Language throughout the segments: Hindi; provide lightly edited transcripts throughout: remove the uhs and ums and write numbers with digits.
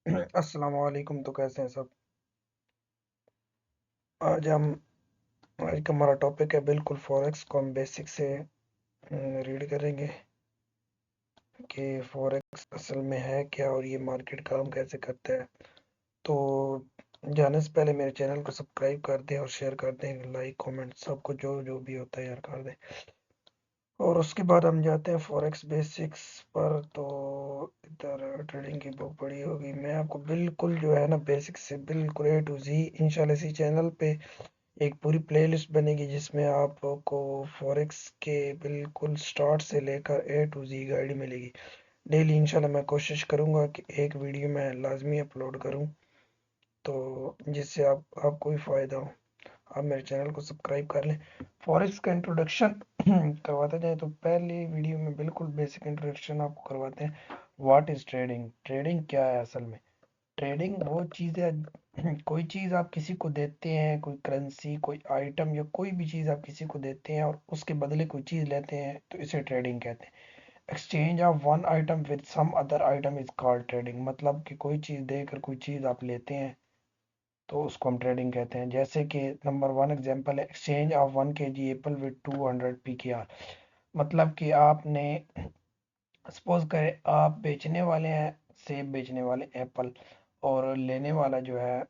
अस्सलाम वालेकुम। तो कैसे हैं सब? आज हम आज का हमारा टॉपिक है बिल्कुल फॉरेक्स को हम बेसिक से रीड करेंगे कि फॉरेक्स असल में है क्या और ये मार्केट काम कैसे करता है। तो जाने से पहले मेरे चैनल को सब्सक्राइब कर दें और शेयर कर दें, लाइक कमेंट सबको जो जो भी होता है यार कर दें। और उसके बाद हम जाते हैं फॉरेक्स बेसिक्स पर। तो इधर ट्रेडिंग की बुक पढ़ी होगी, मैं आपको बिल्कुल जो है ना बेसिक से बिल्कुल ए टू जी इंशाल्लाह इसी चैनल पे एक पूरी प्लेलिस्ट बनेगी जिसमें आपको फॉरेक्स के बिल्कुल स्टार्ट से लेकर ए टू जी गाइड मिलेगी। डेली इंशाल्लाह मैं कोशिश करूंगा कि एक वीडियो मैं लाजमी अपलोड करूं, तो जिससे आपको भी फ़ायदा हो। आप मेरे चैनल को सब्सक्राइब कर लें। फॉरेक्स का इंट्रोडक्शन करवाते जाए तो पहली वीडियो में बिल्कुल बेसिक इंट्रोडक्शन आपको करवाते हैं। What is trading? ट्रेडिंग क्या है असल में? ट्रेडिंग वो चीज़ है कोई चीज़ आप किसी को देते हैं, कोई करेंसी, कोई आइटम या कोई भी चीज़ आप किसी को देते हैं और उसके बदले कोई चीज़ लेते हैं, तो इसे ट्रेडिंग कहते हैं। Exchange of one item with some other item is called trading. मतलब कि कोई चीज़ देकर कोई चीज़ आप लेते हैं तो उसको हम ट्रेडिंग कहते हैं। जैसे कि नंबर वन एग्जांपल है exchange of 1 kg Apple with 200 PKR। मतलब कि आपने सपोज करें आप बेचने वाले हैं, सेब बेचने वाले एप्पल, और लेने वाला जो है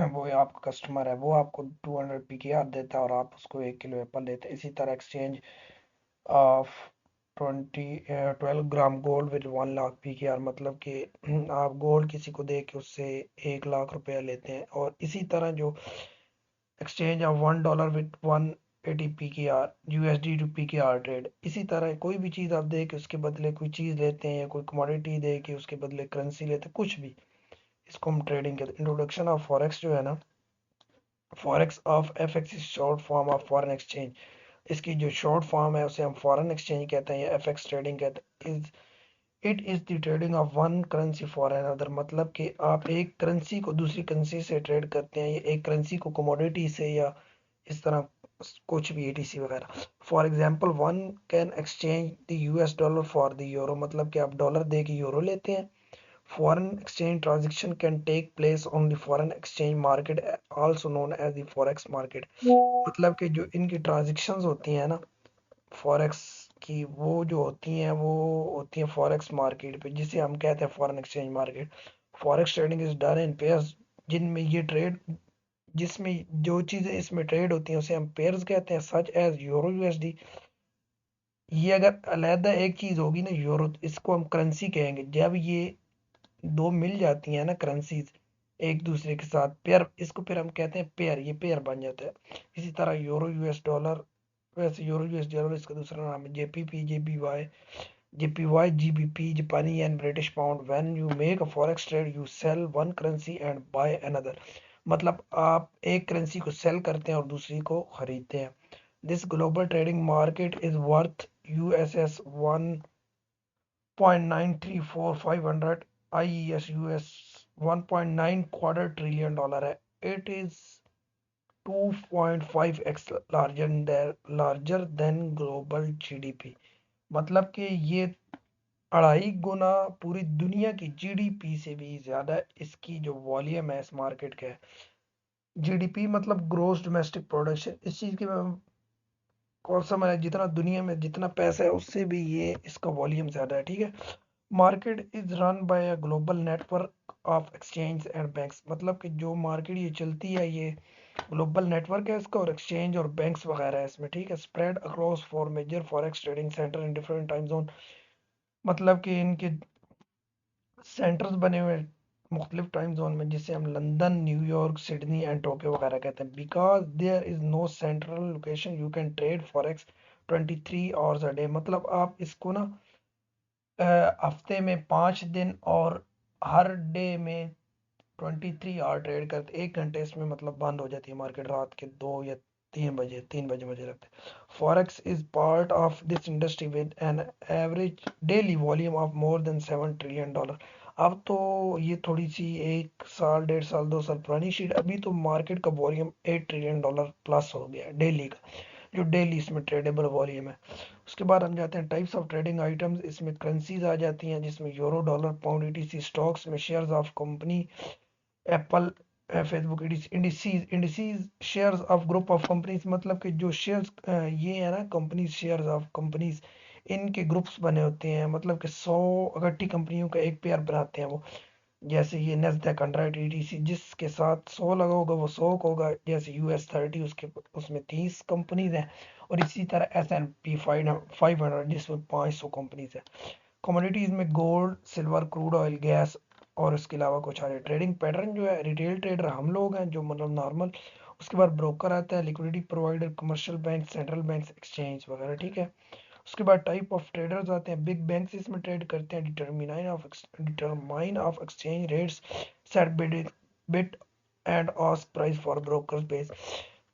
वो आपका कस्टमर है, वो आपको 200 PKR देता है और आप उसको 1 किलो एप्पल देते हैं। इसी तरह exchange of 12 gram gold with 1 lakh PKR। मतलब कि आप गोल्ड किसी को दे के उससे 1 लाख रुपया लेते हैं। और इसी तरह जो exchange of $1 with 180 PKR, USD to PKR trade. इसी तरह कोई भी चीज़ आप दे के उसके बदले कोई चीज़ लेते हैं या कोई कमोडिटी दे के उसके बदले करेंसी लेते हैं, कुछ भी, इसको हम ट्रेडिंग कहते हैं। इंट्रोडक्शन ऑफ फॉरेक्स जो है ना, forex of FX is short form of foreign exchange. इसकी जो शॉर्ट फॉर्म है उसे हम फॉरेन एक्सचेंज कहते हैं या एफएक्स ट्रेडिंग कहते हैं। It is the trading of one currency for another. मतलब कि आप एक करेंसी को दूसरी करेंसी से ट्रेड करते हैं, या एक करेंसी को कमोडिटी से, या इस तरह कुछ भी एटीसी वगैरह। For example one can exchange the US dollar for the euro. मतलब कि आप डॉलर दे के यूरो लेते हैं। Foreign exchange transaction can take place on the foreign exchange market, also known as the forex market। मतलब कि जो इनकी ट्रांजेक्शन्स होती हैं ना फॉरेक्स की, वो जो होती हैं वो होती हैं फॉरेक्स मार्केट पे, जिसे हम कहते हैं foreign exchange market. Forex trading is done in pairs, जिनमें ये ट्रेड जिसमें जो चीज़ें इसमें ट्रेड होती हैं उसे हम पेयर्स कहते हैं, सच एज यूरो यूएसडी। ये अगर अलहदा एक चीज़ होगी ना यूरो, तो इसको हम करेंसी कहेंगे। जब ये दो मिल जाती हैं ना करेंसीज एक दूसरे के साथ पेयर, इसको फिर हम कहते हैं पेयर, ये पेयर बन जाता है। इसी तरह यूरो यूएस डॉलर, वैसे यूरो यूएस डॉलर इसका दूसरा नाम है जेपीपी, जेपीवाई, जीबीपी, जापानी and British pound. When you make a forex trade you sell one currency and buy another. मतलब आप एक करेंसी को सेल करते हैं और दूसरी को खरीदते हैं। This global trading market is worth USS 1.934500 IES US 1.9 quarter trillion dollar है। It is 2.5x larger than global GDP. मतलब कि ये 2.5 गुना पूरी दुनिया की जीडीपी से भी ज्यादा इसकी जो वॉल्यूम है इस मार्केट का है। जीडीपी मतलब ग्रोस डोमेस्टिक प्रोडक्शन। इस चीज की मैं कौन सा मैं जितना दुनिया में जितना पैसा है उससे भी ये इसका वॉल्यूम ज्यादा है, ठीक है। Market is run by a global network of exchange and banks. मतलब कि जो मार्केट ये चलती है ये ग्लोबल नेटवर्क है इसका, और एक्सचेंज और बैंक्स वगैरह है इसमें, ठीक है। Spread across for major forex trading center in different time zone. मतलब कि इनके सेंटर्स बने हुए मुख्तलिफ टाइम जोन में, जिसे हम London, New York, Sydney and Tokyo वगैरह कहते हैं। Because there is no central location you can trade forex 23 hours a day. मतलब आप इसको ना हफ्ते में 5 दिन और हर डे में 23 आवर ट्रेड करते। 1 घंटे इसमें मतलब बंद हो जाती है मार्केट रात के 2 या 3 बजे, 3 बजे मुझे लगता है। Forex is part of this industry with an average daily volume of more than $7 trillion. अब तो ये थोड़ी सी 1 साल, 1.5 साल, 2 साल पुरानी शीट, अभी तो मार्केट का वॉल्यूम $8 ट्रिलियन प्लस हो गया डेली का, जो डेली इसमें ट्रेडेबल वॉल्यूम है। उसके बाद हम जाते हैं टाइप्स ऑफ ट्रेडिंग आइटम्स। इसमें करेंसीज आ जाती हैं जिसमें euro, dollar, pound, etc. Stocks में shares of company, Apple, Facebook. Indices shares of group of companies, मतलब कि जो शेयर्स ये है ना कंपनी, शेयर्स ऑफ कंपनीज, इनके ग्रुप्स बने होते हैं, मतलब कि 100 इकट्ठी कंपनियों का एक पेयर बनाते हैं वो। जैसे ये नेस्डैक 100 ईटीसी, जिसके साथ 100 लगा होगा वो 100 का होगा। जैसे US 30, उसके उसमें 30 कंपनीज हैं। और इसी तरह S&P 500 जिसमें 500 कंपनीज हैं। कमोडिटीज में gold, silver, crude oil, gas और इसके अलावा कुछ आ रहे। ट्रेडिंग पैटर्न जो है, रिटेल ट्रेडर हम लोग हैं जो मतलब नॉर्मल। उसके बाद ब्रोकर आता है, liquidity provider, commercial bank, central bank, exchange वगैरह, ठीक है। उसके बाद टाइप ऑफ ट्रेडर्स आते हैं। बिग बैंक्स इसमें ट्रेड करते हैं। Determine of exchange rates, set bid and ask price for brokers base.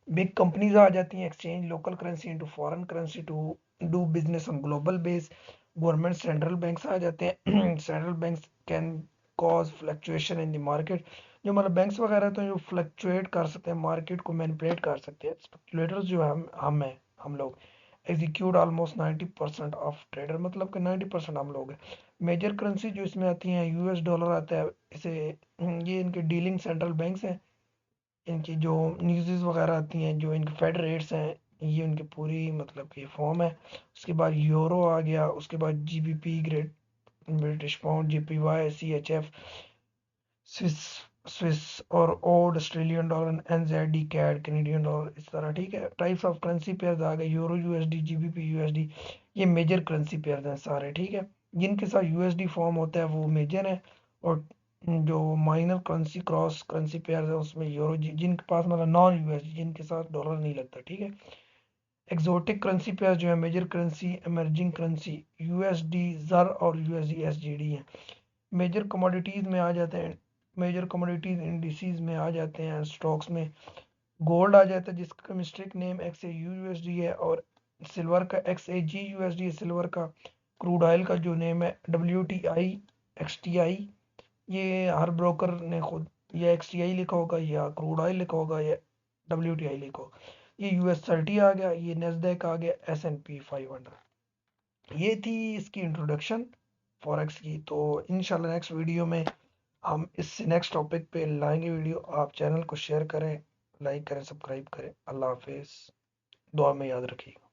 Big companies आ जाती हैं। Exchange local currency into foreign currency to do business on global base. Government central banks आ जाते हैं। Central banks can cause fluctuation in the market. जो मतलब बैंक्स वगैरह तो जो फ्लक्चुएट कर सकते हैं, मार्केट को मैनिपुलेट कर सकते हैं। स्पेकुलेटर्स जो हम हैं, हम लोग एग्जीक्यूट ऑलमोस्ट 90% ऑफ ट्रेडर, मतलब कि 90% हम लोग हैं। मेजर करेंसी जो इसमें आती हैं, US डॉलर आता है। इसे ये इनके डीलिंग सेंट्रल बैंक्स हैं। इनकी जो न्यूज़ वगैरह आती हैं, जो इनके फेड रेट्स हैं, ये उनकी पूरी मतलब कि फॉर्म है। उसके बाद यूरो आ गया। उसके बाद GBP, great British pound, JPY, CHF, Swiss Swiss और ओड, Australian dollar, NZD, CAD, Canadian dollar, इस तरह, ठीक है। टाइप्स ऑफ करेंसी पेयर्स आ गए, यूरो USD, GBP USD। ये मेजर करेंसी पेयर्स हैं सारे, ठीक है। जिनके साथ USD फॉर्म होता है वो मेजर है। और जो minor currency, cross currency pairs है, उसमें यूरो, जिनके पास मतलब नॉन USD, जिनके साथ डॉलर नहीं लगता, ठीक है। एक्सोटिक करेंसी पेयर जो है, major currency, emerging currency, USD जर और USD SGD है। मेजर कमोडिटीज में आ जाते हैं। मेजर कमोडिटीज इंडिसेस में आ जाते हैं। स्टॉक्स में गोल्ड आ जाता है जिसका केमिस्ट्रिक नेम XAUUSD है। और सिल्वर का XAGUSD है, सिल्वर का। क्रूड ऑयल का जो नेम है WTI, XTI। ये हर ब्रोकर ने खुद या XTI लिखा होगा या क्रूड ऑयल लिखा होगा या WTI लिखा होगा। ये US 30 आ गया। ये नेस्डैक आ गया, S&P 500। ये थी इसकी इंट्रोडक्शन फॉरेक्स की। तो इंशाल्लाह नेक्स्ट वीडियो में हम इस नेक्स्ट टॉपिक पे लाएंगे वीडियो। आप चैनल को शेयर करें, लाइक करें, सब्सक्राइब करें। अल्लाह हाफिज़। दुआ में याद रखिएगा।